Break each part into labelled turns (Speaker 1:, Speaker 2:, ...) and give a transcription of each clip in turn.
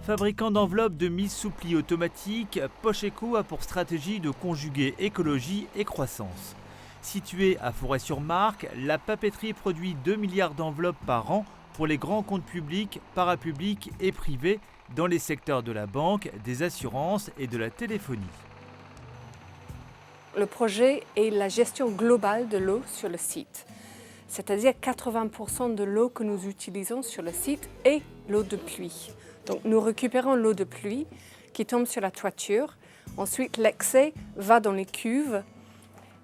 Speaker 1: Fabricant d'enveloppes de mise sous pli automatique, Pocheco a pour stratégie de conjuguer écologie et croissance. Située à Forêt-sur-Marque, la papeterie produit 2 milliards d'enveloppes par an pour les grands comptes publics, parapublics et privés dans les secteurs de la banque, des assurances et de la téléphonie.
Speaker 2: Le projet est la gestion globale de l'eau sur le site. C'est-à-dire 80% de l'eau que nous utilisons sur le site est l'eau de pluie. Donc nous récupérons l'eau de pluie qui tombe sur la toiture. Ensuite, l'excès va dans les cuves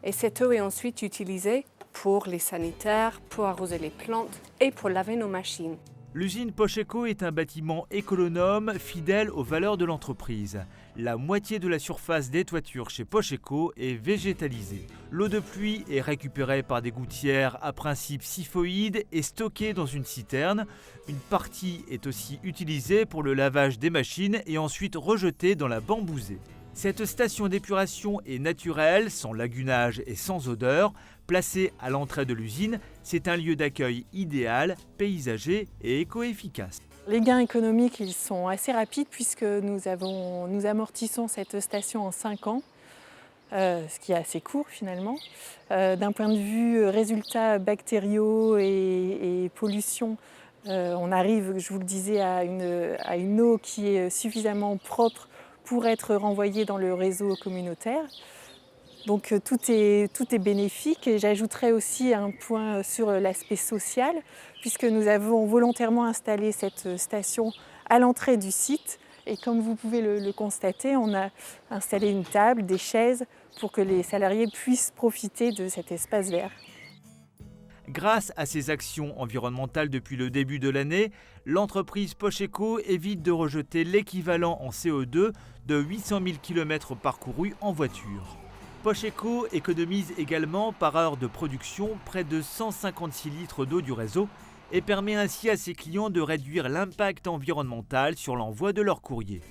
Speaker 2: et cette eau est ensuite utilisée pour les sanitaires, pour arroser les plantes et pour laver nos machines.
Speaker 1: L'usine Pocheco est un bâtiment économe fidèle aux valeurs de l'entreprise. La moitié de la surface des toitures chez Pocheco est végétalisée. L'eau de pluie est récupérée par des gouttières à principe siphoïde et stockée dans une citerne. Une partie est aussi utilisée pour le lavage des machines et ensuite rejetée dans la bambousée. Cette station d'épuration est naturelle, sans lagunage et sans odeur. Placée à l'entrée de l'usine, c'est un lieu d'accueil idéal, paysager et éco-efficace.
Speaker 3: Les gains économiques ils sont assez rapides puisque nous amortissons cette station en 5 ans, ce qui est assez court finalement. D'un point de vue résultats bactériaux et pollution, on arrive, je vous le disais, à une eau qui est suffisamment propre pour être renvoyée dans le réseau communautaire. Donc tout est bénéfique et j'ajouterais aussi un point sur l'aspect social puisque nous avons volontairement installé cette station à l'entrée du site et comme vous pouvez le constater, on a installé une table, des chaises pour que les salariés puissent profiter de cet espace vert.
Speaker 1: Grâce à ses actions environnementales depuis le début de l'année, l'entreprise Pocheco évite de rejeter l'équivalent en CO2 de 800 000 km parcourus en voiture. Pocheco économise également par heure de production près de 156 litres d'eau du réseau et permet ainsi à ses clients de réduire l'impact environnemental sur l'envoi de leurs courriers.